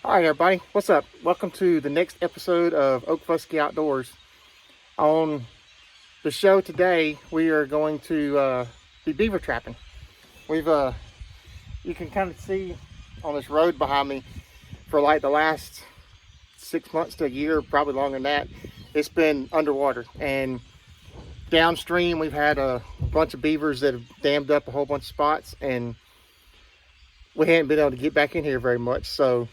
All right, everybody, what's up? Welcome to the next episode of Pesky Outdoors. On the show today, we are going to be beaver trapping. We've, you can kind of see on this road behind me for like the last 6 months to a year, probably longer than that, it's been underwater. And downstream, we've had a bunch of beavers that have dammed up a whole bunch of spots, and we hadn't been able to get back in here very much. So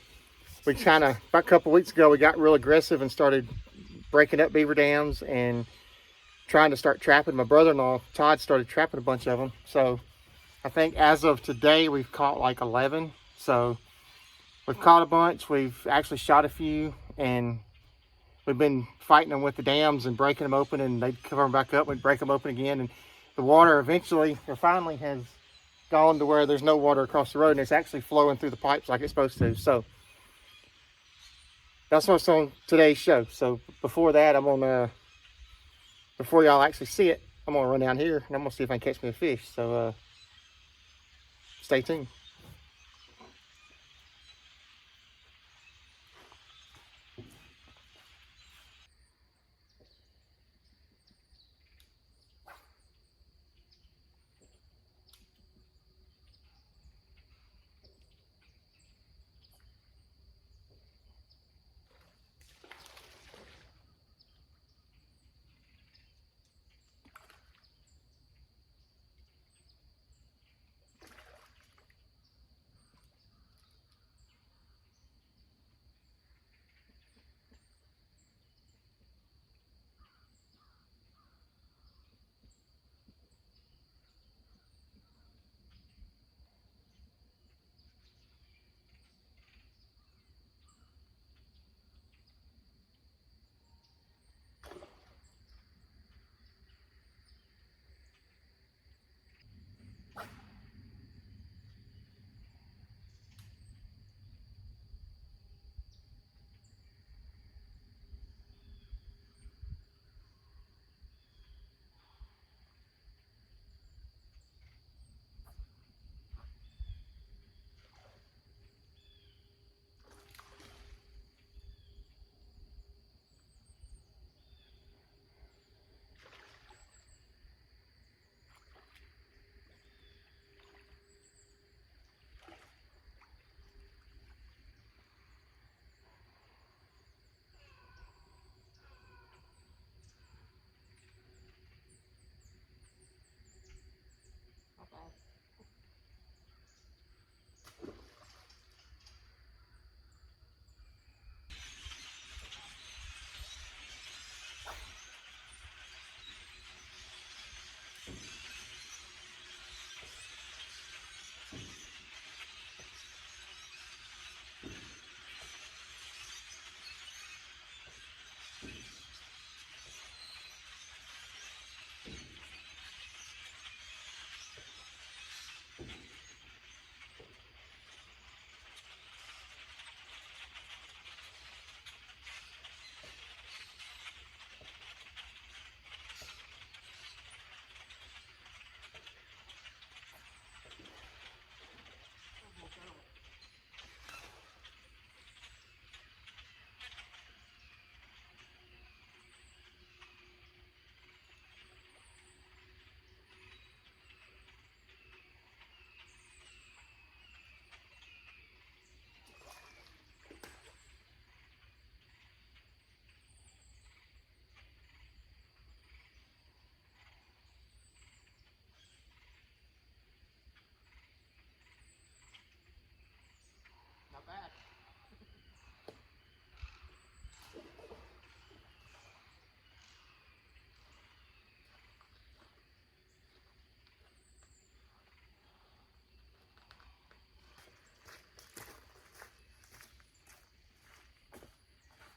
we kind of, about a couple weeks ago, we got real aggressive and started breaking up beaver dams and trying to start trapping. My brother-in-law, Todd, started trapping a bunch of them. So I think as of today, we've caught like 11. So we've caught a bunch. We've actually shot a few, and we've been fighting them with the dams and breaking them open, and they'd cover them back up. We'd break them open again. And the water eventually, or finally, has gone to where there's no water across the road, and it's actually flowing through the pipes like it's supposed to. So that's what's on today's show. So before that, before y'all actually see it, I'm gonna run down here and I'm gonna see if I can catch me a fish. So stay tuned. Not bad.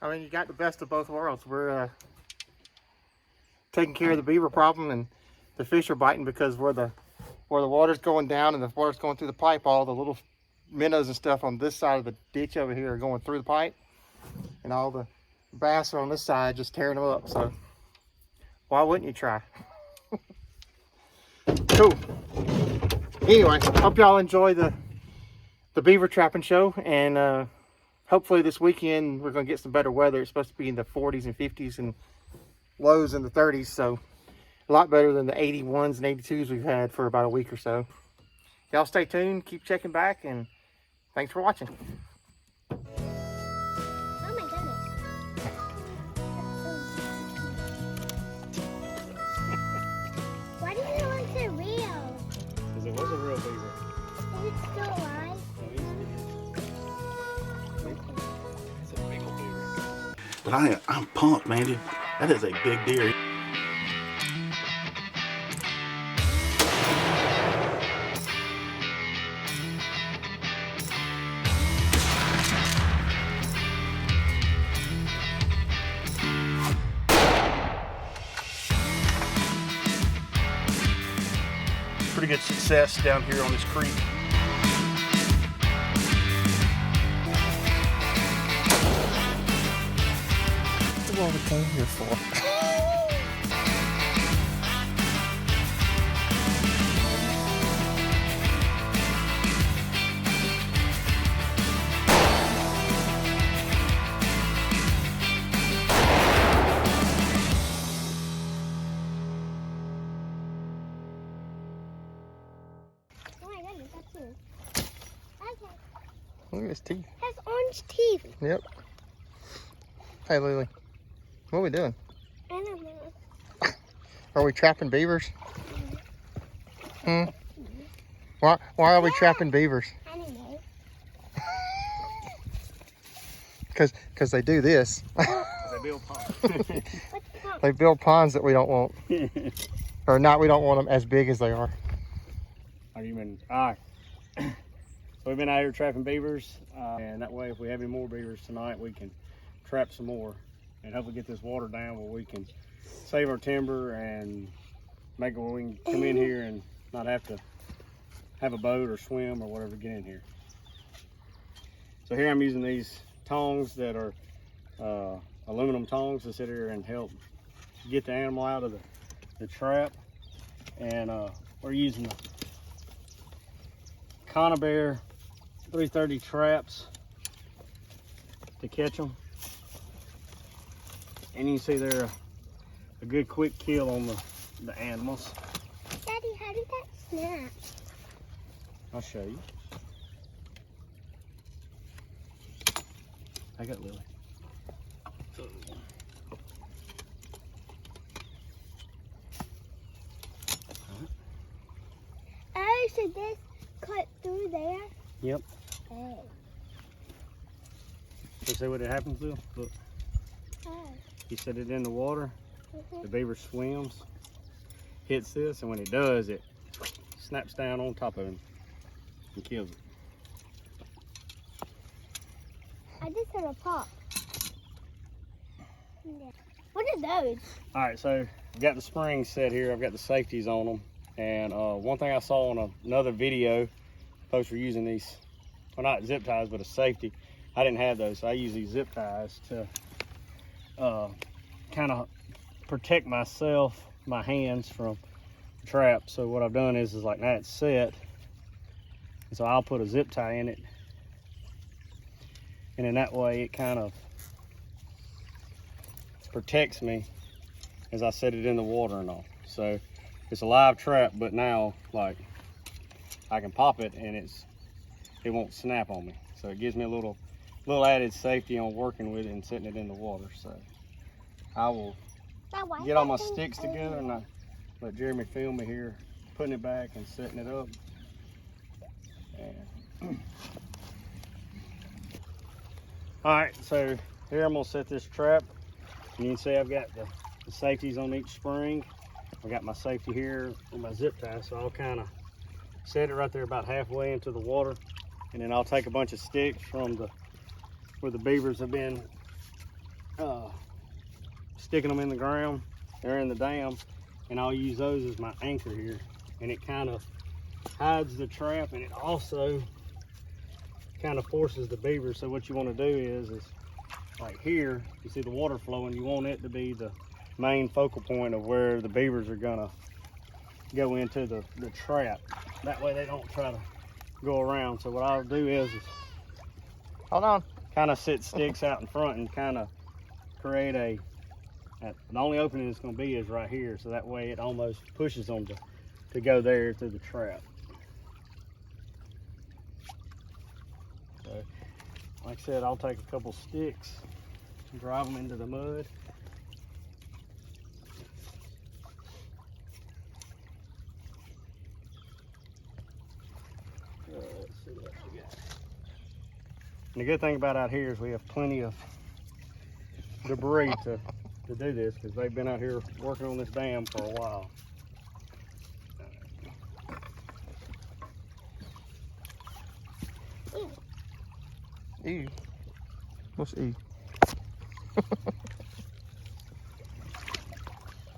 I mean, you got the best of both worlds. We're taking care of the beaver problem, and the fish are biting because where the water's going down and the water's going through the pipe, all the little minnows and stuff on this side of the ditch over here are going through the pipe, and all the bass are on this side just tearing them up. So why wouldn't you try? Cool. Anyway, hope y'all enjoy the beaver trapping show, and hopefully this weekend we're going to get some better weather. It's supposed to be in the 40s and 50s and lows in the 30s, so a lot better than the 81s and 82s we've had for about a week or so. Y'all stay tuned, keep checking back, and thanks for watching. Oh my goodness. Why did it look so real? Because it was a real beaver. Is it still alive? It's a big old beaver. But I'm pumped, man. Dude, that is a big deer. Pretty good success down here on this creek. That's what we came here for. Oh my goodness, that's new. Okay. Look at his teeth. It has orange teeth. Yep. Hey, Lily. What are we doing? I don't know. Are we trapping beavers? Why are we trapping beavers? I don't know. Because they do this. They build ponds. What's the point? They build ponds that we don't want. Or not, we don't want them as big as they are. All right. So we've been out here trapping beavers, and that way if we have any more beavers tonight, we can trap some more and hopefully get this water down where we can save our timber and make it where we can come in here and not have to have a boat or swim or whatever to get in here. So here I'm using these tongs that are aluminum tongs to sit here and help get the animal out of the trap. And we're using the Bear 330 traps to catch them. And you can see they're a good quick kill on the animals. Daddy, how did that snap? I'll show you. I got Lily. Oh, so this cut through there? Yep. Oh. You see what it happens to? Look, Oh. you set it in the water, Mhm. the beaver swims, hits this, and when it does, it snaps down on top of him and kills it. I just heard a pop. Yeah. What are those? All right, so I've got the springs set here. I've got the safeties on them. And one thing I saw on another video, folks were using these, well, not zip ties, but a safety. I didn't have those, so I use these zip ties to kind of protect myself, my hands from traps. So what I've done is like now it's set, and so I'll put a zip tie in it, and in that way it kind of protects me as I set it in the water and all. So it's a live trap, but now like I can pop it and it won't snap on me. So it gives me a little added safety on working with it and setting it in the water. So I will get all my sticks together and I let Jeremy film me here, putting it back and setting it up. And all right, so here I'm gonna set this trap. And you can see I've got the safeties on each spring. I got my safety here with my zip tie, so I'll kind of set it right there about halfway into the water, and then I'll take a bunch of sticks from where the beavers have been sticking them in the ground. They're in the dam, and I'll use those as my anchor here, and it kind of hides the trap, and it also kind of forces the beavers. So what you want to do is like here, you see the water flowing, you want it to be the main focal point of where the beavers are gonna go into the trap. That way they don't try to go around. So what I'll do is Hold on. kind of sit sticks out in front and kind of create the only opening it's going to be is right here, so that way it almost pushes them to go there through the trap. So, like I said, I'll take a couple sticks and drive them into the mud. Let's see what we got. And the good thing about out here is we have plenty of debris to do this, because they've been out here working on this dam for a while. Ew. What's E?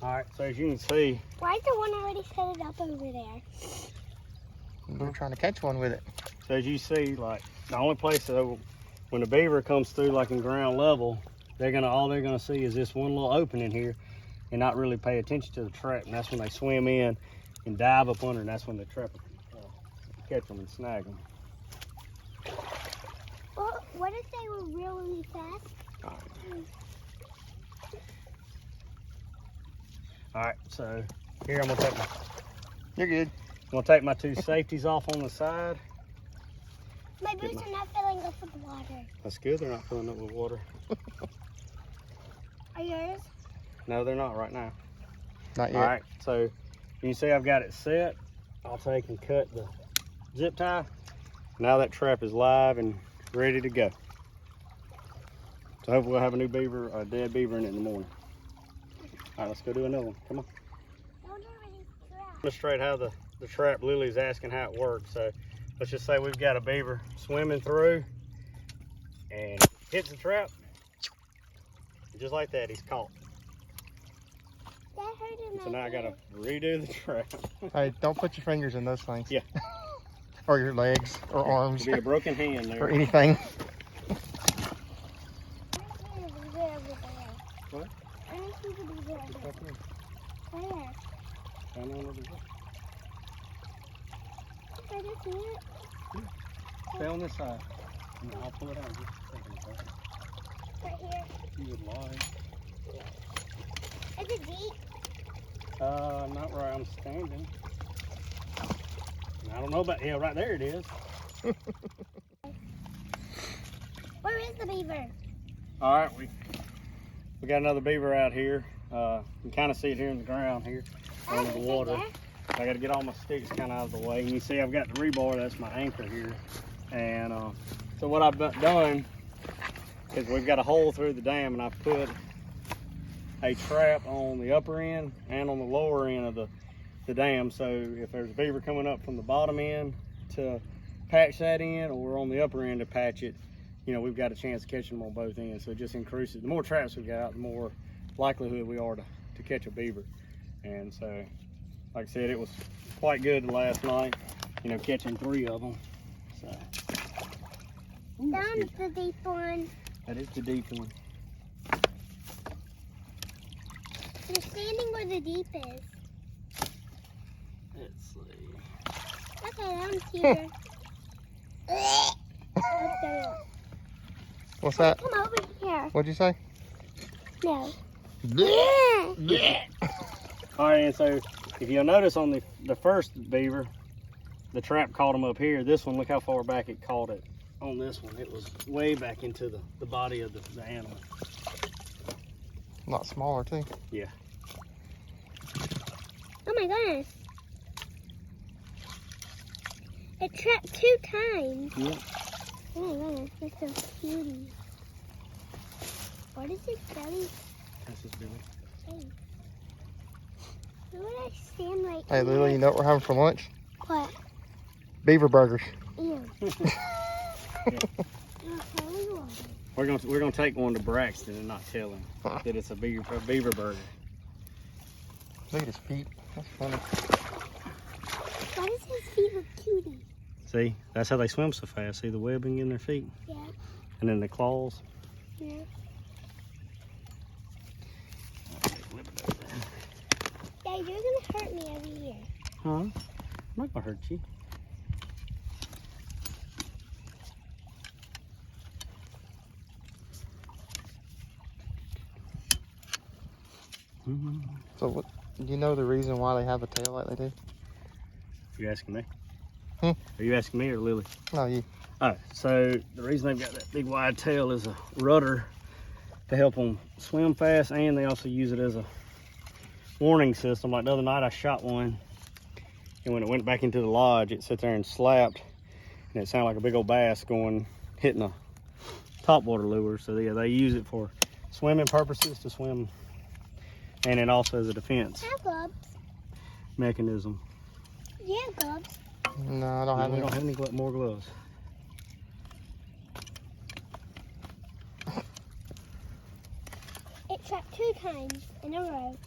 Alright, so as you can see, Why is the one already set it up over there? We're trying to catch one with it. so as you see, like the only place that when the beaver comes through, like in ground level, all they're gonna see is this one little opening here, and not really pay attention to the trap. And that's when they swim in and dive up under, and that's when the trap will catch them and snag them. Well, what if they were really fast? All right, so here I'm gonna You're good. take my two safeties off on the side. My boots are not filling up with water. That's good. They're not filling up with water. Are yours? No, they're not right now. Not yet. All right, so you can see I've got it set. I'll take and cut the zip tie. Now that trap is live and ready to go. So hopefully we'll have a new beaver, a dead beaver in it in the morning. All right, let's go do another one. Come on. Don't do any crap. Demonstrate how the trap. Lily's asking how it works. So let's just say we've got a beaver swimming through and hits the trap. And just like that, he's caught. That hurt in So my now I gotta ear. redo the trap. Hey, don't put your fingers in those things. Yeah. Or your legs or arms It'll be a broken hand there. or anything. I don't see the beaver over there. What? I don't see the beaver over there. Where? Down on over there. I just see it. Stay on this side. And I'll pull it out just a second. Okay? Right here. You would lie. Is it deep? Not where I'm standing. I don't know about, yeah, right there it is. Where is the beaver? All right, we got another beaver out here. You can kind of see it here in the ground here under the water. I got to get all my sticks kind of out of the way. And you see I've got the rebar, that's my anchor here. And so what I've done is we've got a hole through the dam, and I've put a trap on the upper end and on the lower end of the dam. So if there's a beaver coming up from the bottom end to patch that in, or on the upper end to patch it, you know, we've got a chance of catching them on both ends. So it just increases. The more traps we got, the more likelihood we are to catch a beaver. And so, like I said, it was quite good last night, you know, catching 3 of them. So Down the deep one. that is the deep one. You're standing where the deep is. Let's see. Okay, I'm here. Up there. What's that? Come over here. What'd you say? No. All right, and so if you'll notice on the first beaver, the trap caught him up here. This one, look how far back it caught it. On this one, it was way back into the body of the animal. A lot smaller too. Yeah. Oh my goodness. It trapped 2 times. Yeah. Oh my goodness, it's so cutie. What is his belly That's his belly. face? Where would I stand right Hey, here? Lily, you know what we're having for lunch? What? Beaver burgers. Ew. We're gonna take one to Braxton and not tell him that it's a beaver burger. Look at his feet. That's funny. Why does his feet look cutie? See, that's how they swim so fast. See the webbing in their feet, Yeah. and then the claws. Yeah. Dad, you're gonna hurt me over here. Huh? I'm not gonna hurt you. So what, do you know the reason why they have a tail like they do? You asking me? Hmm? Are you asking me or Lily? No, you. Oh, so the reason they've got that big wide tail is a rudder to help them swim fast, and they also use it as a warning system. Like the other night I shot one, and when it went back into the lodge, it sat there and slapped, and it sounded like a big old bass hitting a topwater lure. So yeah, they use it for swimming purposes to swim, and it also as a defense Have gloves. mechanism. Yeah, gloves. No, I don't have We any. don't have any more gloves. It trapped 2 times in a row.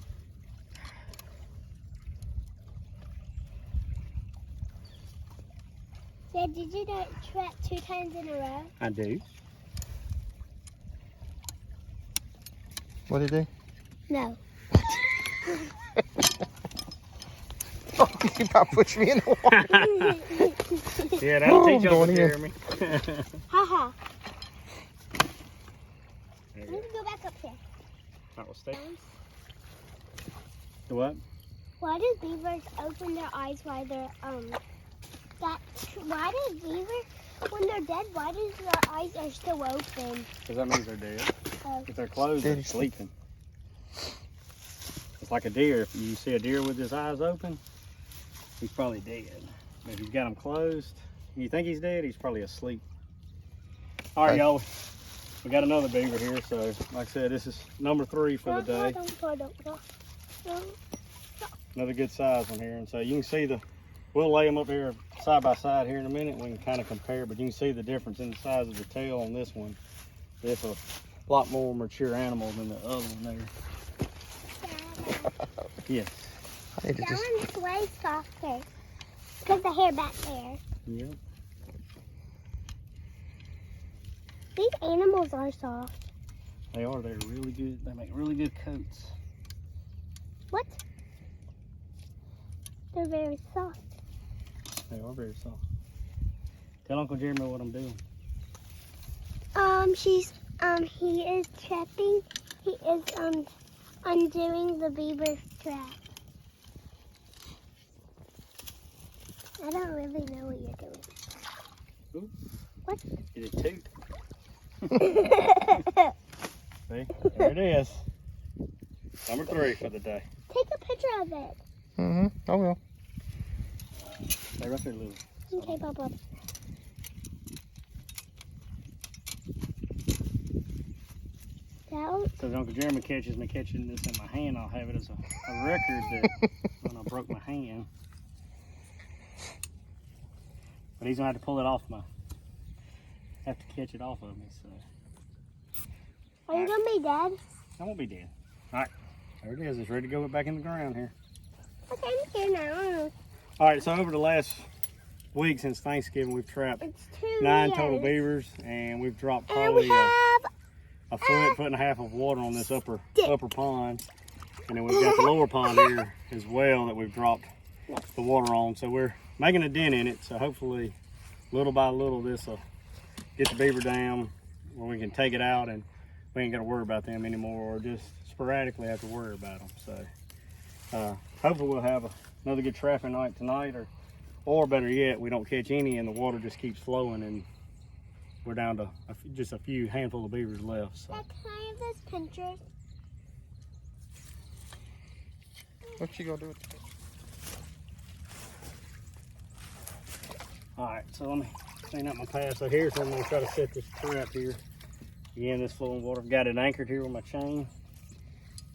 Yeah, did you know it trapped 2 times in a row? I do. What did he do? No. Oh, you about pushed me in the water. Yeah, that'll teach I'm Uncle going in. Jeremy. Haha. There I'm you go. gonna go back up here. That will stay. The what? Why do beavers open their eyes while they're why do beavers when they're dead, why does their eyes are still open? Because that means they're dead. Oh. If they're closed, they're sleeping. It's like a deer. If you see a deer with his eyes open, he's probably dead. But if he's got them closed and you think he's dead, he's probably asleep. All right, y'all. We got another beaver here. So, like I said, this is number 3 for the day. Another good size one here. And so you can see we'll lay them up here side by side here in a minute. We can kind of compare, but you can see the difference in the size of the tail on this one. It's a lot more mature animal than the other one there. Yes. I need to That just. one's way softer because the hair back there. Yep. These animals are soft. They are. They're really good. They make really good coats. What? They're very soft. They are very soft. Tell Uncle Jeremy what I'm doing. He is trapping. He is, undoing the beaver trap. I don't really know what you're doing. Ooh. What? Get it toot. See? There it is. Number 3 for the day. Take a picture of it. Mm-hmm. I will. Stay right there, Lily. Okay, Papa. That So if Uncle Jeremy catches me catching this in my hand, I'll have it as a record that when I broke my hand. But he's gonna have to pull it off have to catch it off of me, so. Are you gonna be dead? I won't be dead. All right, there it is. It's ready to go back in the ground here. Okay, I'm here now. All right, so over the last week since Thanksgiving, we've trapped It's 2 9 years. total beavers, and we've dropped And we probably have a foot and a half of water on this upper pond. And then we've got the lower pond here as well that we've dropped the water on. So we're making a dent in it. So hopefully, little by little, this will get the beaver down where we can take it out and we ain't got to worry about them anymore, or just sporadically have to worry about them. So hopefully we'll have another good trapping night tonight, or better yet, we don't catch any and the water just keeps flowing and we're down to just a few handful of beavers left. So. Can I have this pincher? What you gonna do with it? All right, so let me clean up my path. So here's where I'm gonna try to set this trap here. Again, this flowing water. I've got it anchored here with my chain.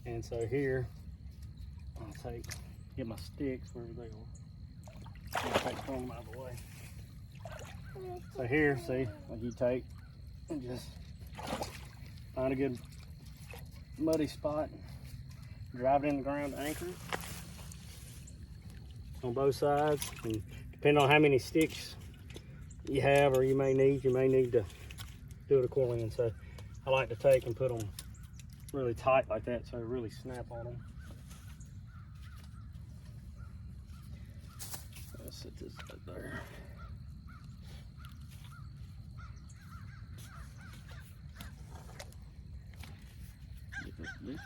And so here, I'll get my sticks wherever they are. I'm gonna throw them out of the way. So here, see, like you take and just find a good muddy spot, drive it in the ground to anchor it on both sides. And depending on how many sticks you have or you may need to do it accordingly. And so I like to take and put them really tight like that so they really snap on them. Let's set this up there. Get this one.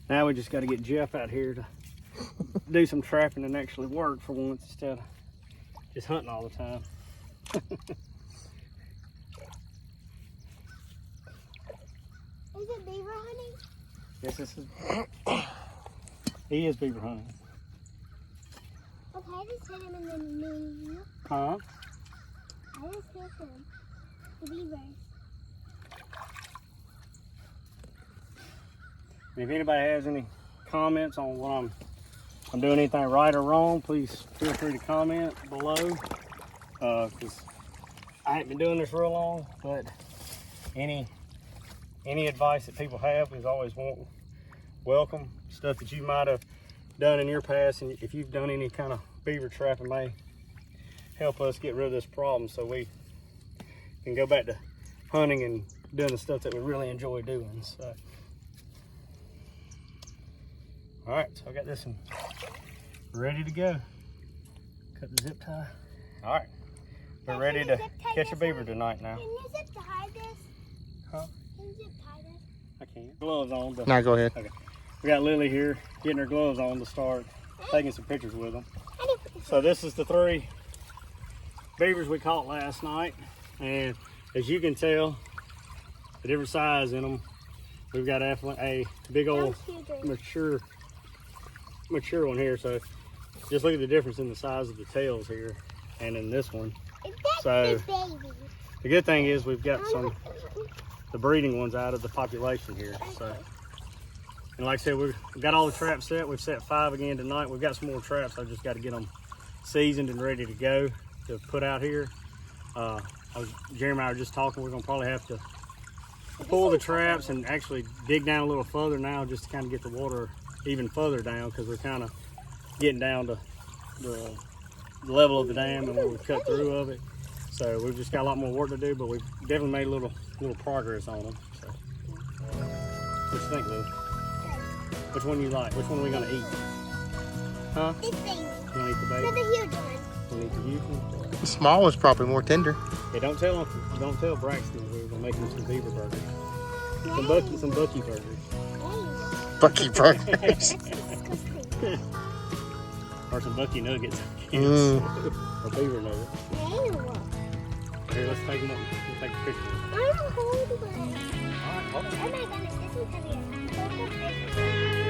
Now we just got to get Jeff out here to do some trapping and actually work for once instead of just hunting all the time. Is it beaver hunting? Yes, this is. He is beaver hunting. Okay, I just hit him in the knee. Huh? I just hit him. The beavers. And if anybody has any comments on what I'm doing anything right or wrong, please feel free to comment below. Because I ain't been doing this real long, but any advice that people have is always welcome. Stuff that you might have done in your past, and if you've done any kind of beaver trapping, may help us get rid of this problem so we can go back to hunting and doing the stuff that we really enjoy doing. So, all right, so I got this one ready to go. Cut the zip tie. All right, we're ready to catch a beaver tonight now. Can you zip tie this? Huh? Can you zip tie this? I can't. Gloves on. But Now go ahead. okay. We got Lily here getting her gloves on to start taking some pictures with them. So this is the 3 beavers we caught last night, and as you can tell, the different size in them. We've got a big old mature one here. So just look at the difference in the size of the tails here, and in this one. So the good thing is we've got the breeding ones out of the population here. So, and like I said, we've got all the traps set. We've set 5 again tonight. We've got some more traps. I've just got to get them seasoned and ready to go to put out here. Jeremy and I were just talking. We're gonna probably have to pull the traps and actually dig down a little further now, just to kind of get the water even further down, because we're kind of getting down to the level of the dam and where we cut through of it. So we've just got a lot more work to do, but we've definitely made a little progress on them. So, what you think, Lou? Which one you like? Which one are we gonna eat? Huh? This thing. You wanna eat the baby? No, the huge one. You wanna eat the huge one? The small one's probably more tender. Yeah, don't tell Braxton we're gonna make him some beaver burgers. Some Bucky burgers. Bucky burgers. That's disgusting. Or some Bucky nuggets. Or beaver nuggets. Ew. Here, let's take them up. We'll take a picture. I don't hold one. All right, hold on. Oh my goodness, this one's heavier.